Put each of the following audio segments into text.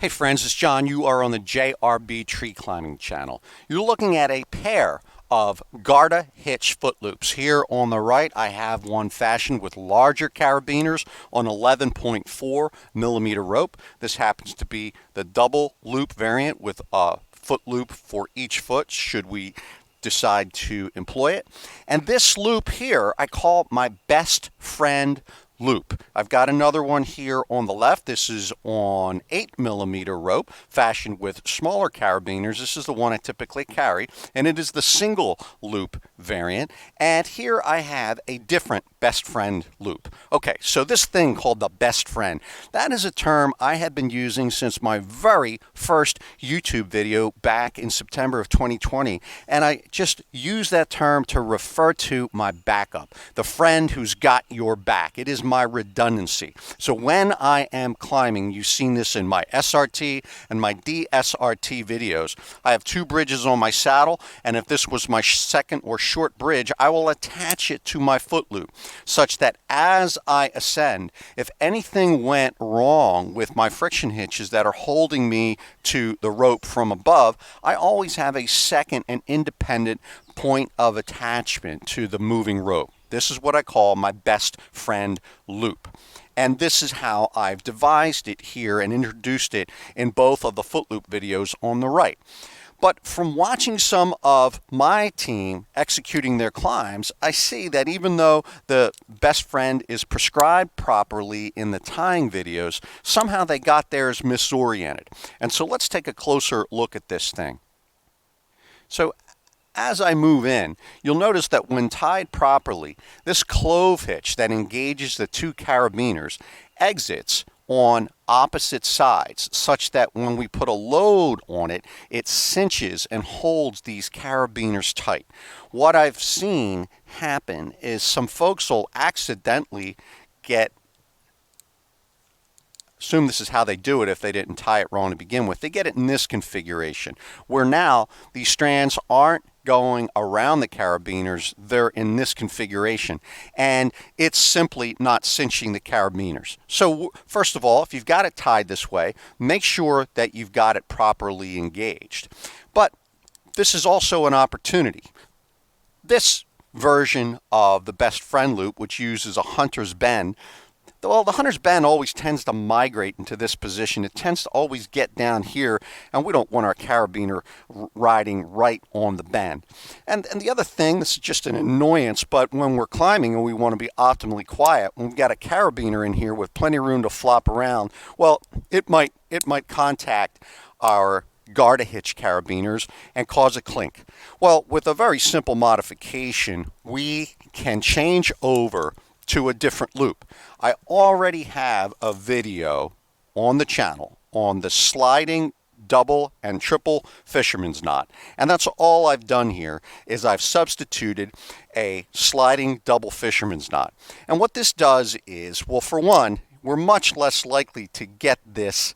Hey friends, it's John. You are on the JRB Tree Climbing channel. You're looking at a pair of Garda Hitch Footloops. Here on the right, I have one fashioned with larger carabiners on 11.4 millimeter rope. This happens to be the double loop variant with a foot loop for each foot should we decide to employ it. And this loop here, I call my best friend loop. I've got another one here on the left. This is on 8 millimeter rope fashioned with smaller carabiners. This is the one I typically carry, and it is the single loop variant. And here I have a different best friend loop. Okay, so this thing called the best friend, that is a term I have been using since my very first YouTube video back in September of 2020, and I just use that term to refer to my backup, the friend who's got your back. It is my redundancy. So when I am climbing, you've seen this in my SRT and my DSRT videos, I have two bridges on my saddle, and if this was my second or short bridge, I will attach it to my foot loop, such that as I ascend, if anything went wrong with my friction hitches that are holding me to the rope from above, I always have a second and independent point of attachment to the moving rope. This is what I call my best friend loop. And this is how I've devised it here and introduced it in both of the Footloop videos on the right. But from watching some of my team executing their climbs, I see that even though the best friend is prescribed properly in the tying videos, somehow they got theirs misoriented. And so let's take a closer look at this thing. So as I move in, you'll notice that when tied properly, this clove hitch that engages the two carabiners exits on opposite sides, such that when we put a load on it, it cinches and holds these carabiners tight. What I've seen happen is some folks will accidentally assume this is how they do it if they didn't tie it wrong to begin with. They get it in this configuration, where now these strands aren't going around the carabiners, they're in this configuration, and it's simply not cinching the carabiners. So first of all, if you've got it tied this way, make sure that you've got it properly engaged. But this is also an opportunity. This version of the best friend loop, which uses a hunter's bend, well, the hunter's bend always tends to migrate into this position. It tends to always get down here, and we don't want our carabiner riding right on the bend. And the other thing, this is just an annoyance, but when we're climbing and we want to be optimally quiet, when we've got a carabiner in here with plenty of room to flop around, well, it might contact our Garda hitch carabiners and cause a clink. Well, with a very simple modification, we can change over to a different loop. I already have a video on the channel on the sliding double and triple fisherman's knot, and that's all I've done here is I've substituted a sliding double fisherman's knot. And what this does is, well, for one, we're much less likely to get this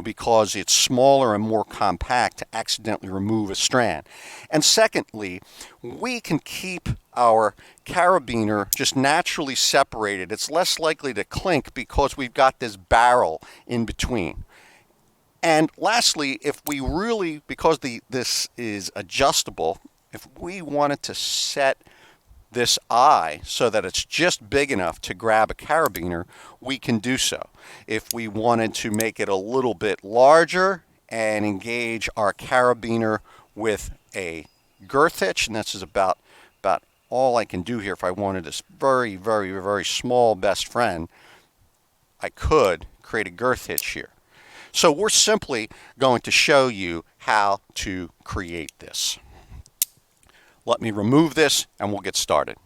because it's smaller and more compact to accidentally remove a strand. And secondly, we can keep our carabiner just naturally separated. It's less likely to clink because we've got this barrel in between. And lastly, if we really, because this is adjustable, if we wanted to set this eye so that it's just big enough to grab a carabiner, we can do so. If we wanted to make it a little bit larger and engage our carabiner with a girth hitch, and this is about all I can do here. If I wanted this very, very, very small best friend, I could create a girth hitch here. So we're simply going to show you how to create this. Let me remove this and we'll get started.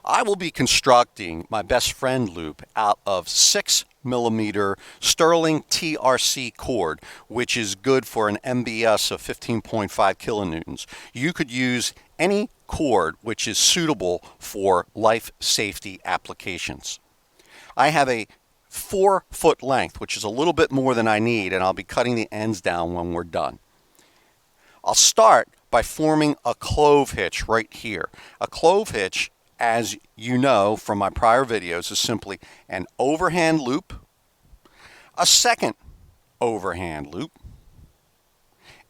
I will be constructing my best friend loop out of 6 millimeter Sterling TRC cord, which is good for an MBS of 15.5 kilonewtons. You could use any cord which is suitable for life safety applications. I have a 4-foot length, which is a little bit more than I need, and I'll be cutting the ends down when we're done. I'll start by forming a clove hitch right here. A clove hitch, as you know from my prior videos, is simply an overhand loop, a second overhand loop.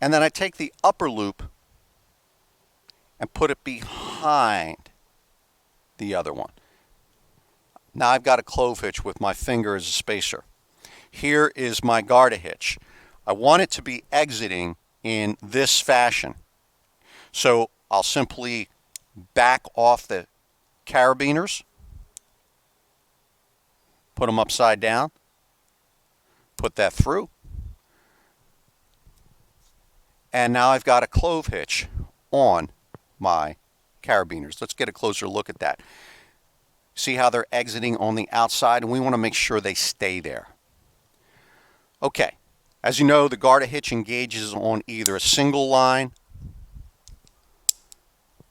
And then I take the upper loop and put it behind the other one. Now I've got a clove hitch with my finger as a spacer. Here is my Garda hitch. I want it to be exiting in this fashion. So I'll simply back off the carabiners, put them upside down, put that through, and now I've got a clove hitch on my carabiners. Let's get a closer look at that. See how they're exiting on the outside, and we want to make sure they stay there. Okay, as you know, the Garda hitch engages on either a single line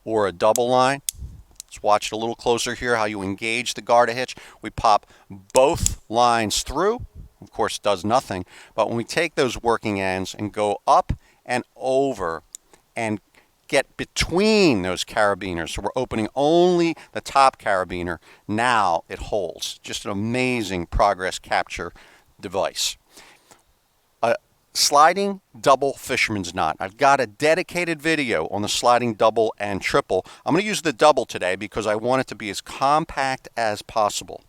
or a double line. Let's watch it a little closer here, how you engage the Garda hitch. We pop both lines through. Of course, it does nothing, but when we take those working ends and go up and over and get between those carabiners, so we're opening only the top carabiner, now it holds. Just an amazing progress capture device. A sliding double fisherman's knot. I've got a dedicated video on the sliding double and triple. I'm going to use the double today because I want it to be as compact as possible.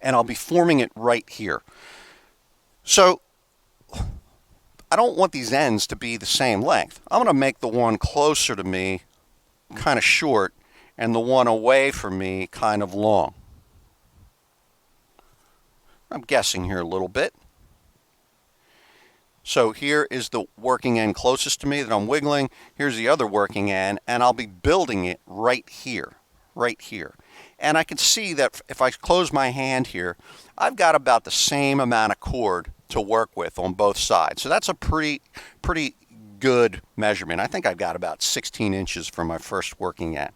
And I'll be forming it right here. So I don't want these ends to be the same length. I'm going to make the one closer to me kind of short and the one away from me kind of long. I'm guessing here a little bit. So here is the working end closest to me that I'm wiggling. Here's the other working end, and I'll be building it right here, right here. And I can see that if I close my hand here, I've got about the same amount of cord to work with on both sides. So that's a pretty good measurement. I think I've got about 16 inches for my first working end.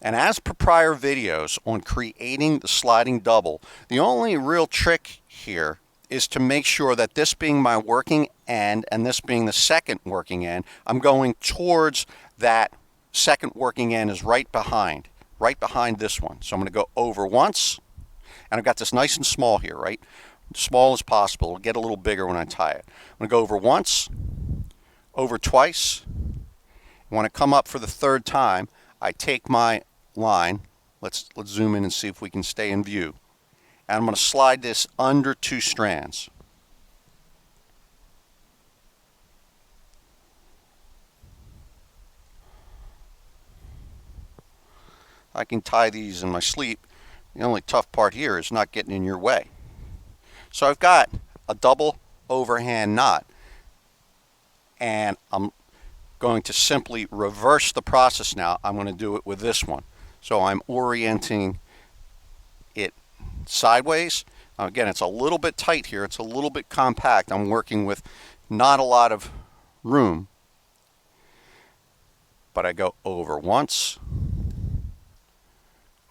And as per prior videos on creating the sliding double, the only real trick here is to make sure that this being my working end and this being the second working end, I'm going towards that second working end is right behind this one. So I'm going to go over once, and I've got this nice and small here, right? Small as possible. It'll get a little bigger when I tie it. I'm going to go over once, over twice. When I come up for the third time, I take my line. Let's zoom in and see if we can stay in view. And I'm going to slide this under 2 strands. I can tie these in my sleep. The only tough part here is not getting in your way. So I've got a double overhand knot, and I'm going to simply reverse the process now. I'm going to do it with this one. So I'm orienting it sideways. Again, it's a little bit tight here. It's a little bit compact. I'm working with not a lot of room. But I go over once,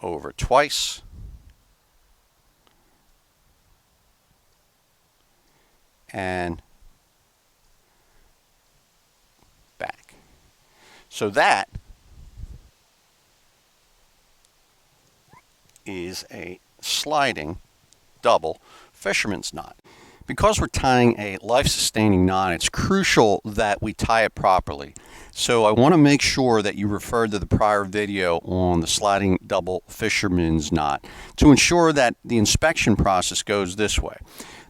over twice, and back. So that is a sliding double fisherman's knot. Because we're tying a life-sustaining knot, it's crucial that we tie it properly. So I want to make sure that you refer to the prior video on the sliding double fisherman's knot to ensure that the inspection process goes this way.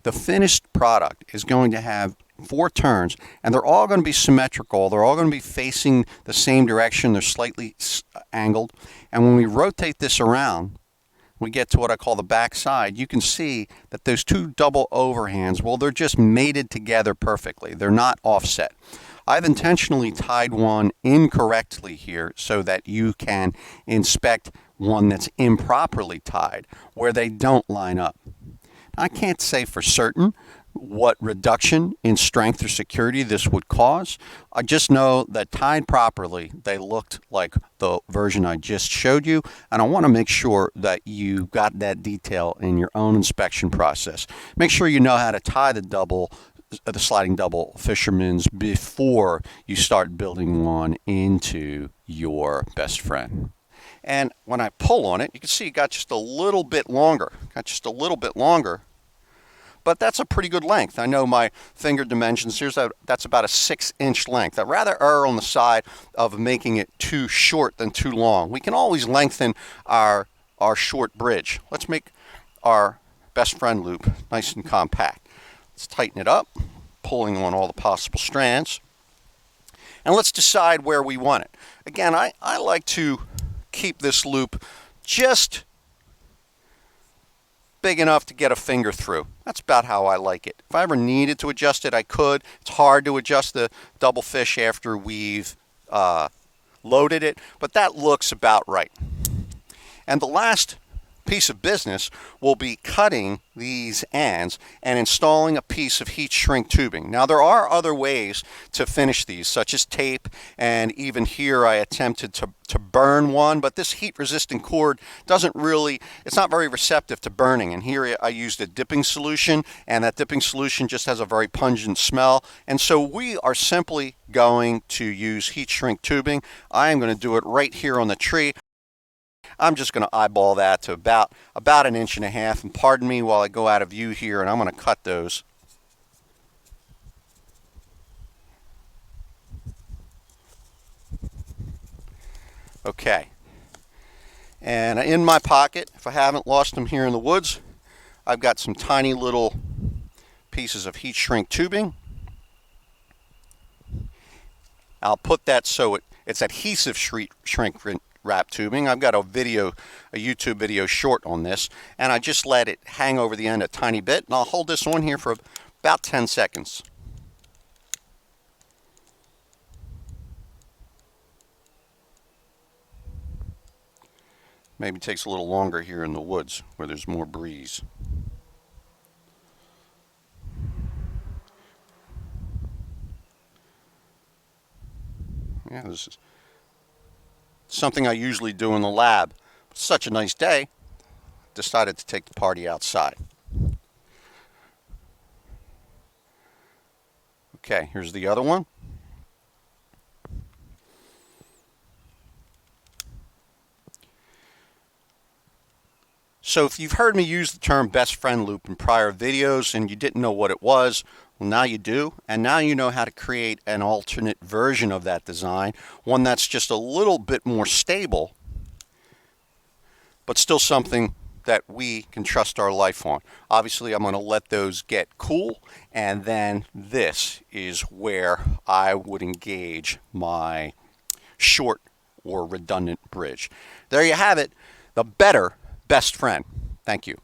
The finished product is going to have 4 turns, and they're all going to be symmetrical. They're all going to be facing the same direction. They're slightly angled. And when we rotate this around, we get to what I call the back side. You can see that those 2 double overhands, well, they're just mated together perfectly. They're not offset. I've intentionally tied one incorrectly here so that you can inspect one that's improperly tied where they don't line up. I can't say for certain what reduction in strength or security this would cause. I just know that tied properly, they looked like the version I just showed you, and I want to make sure that you got that detail in your own inspection process. Make sure you know how to tie the sliding double fisherman's before you start building one into your best friend. And when I pull on it, you can see it got just a little bit longer. but that's a pretty good length. I know my finger dimensions, that's about a 6-inch length. I'd rather err on the side of making it too short than too long. We can always lengthen our short bridge. Let's make our best friend loop nice and compact. Let's tighten it up, pulling on all the possible strands. And let's decide where we want it. Again, I like to keep this loop just big enough to get a finger through. That's about how I like it. If I ever needed to adjust it, I could. It's hard to adjust the double fish after we've loaded it, but that looks about right. And the last piece of business will be cutting these ends and installing a piece of heat shrink tubing. Now there are other ways to finish these, such as tape, and even here I attempted to burn one, but this heat resistant cord it's not very receptive to burning, and here I used a dipping solution, and that dipping solution just has a very pungent smell, and so we are simply going to use heat shrink tubing. I am going to do it right here on the tree. I'm just going to eyeball that to about 1.5 inches, and pardon me while I go out of view here, and I'm going to cut those. Okay, and in my pocket, if I haven't lost them here in the woods, I've got some tiny little pieces of heat shrink tubing. I'll put that so it's adhesive shrink wrap tubing. I've got a YouTube video short on this, and I just let it hang over the end a tiny bit, and I'll hold this on here for about 10 seconds. Maybe takes a little longer here in the woods where there's more breeze. Yeah, this is something I usually do in the lab. Such a nice day, decided to take the party outside. Okay, here's the other one. So if you've heard me use the term best friend loop in prior videos and you didn't know what it was, well, now you do, and now you know how to create an alternate version of that design, one that's just a little bit more stable, but still something that we can trust our life on. Obviously, I'm going to let those get cool, and then this is where I would engage my short or redundant bridge. There you have it, the better best friend. Thank you.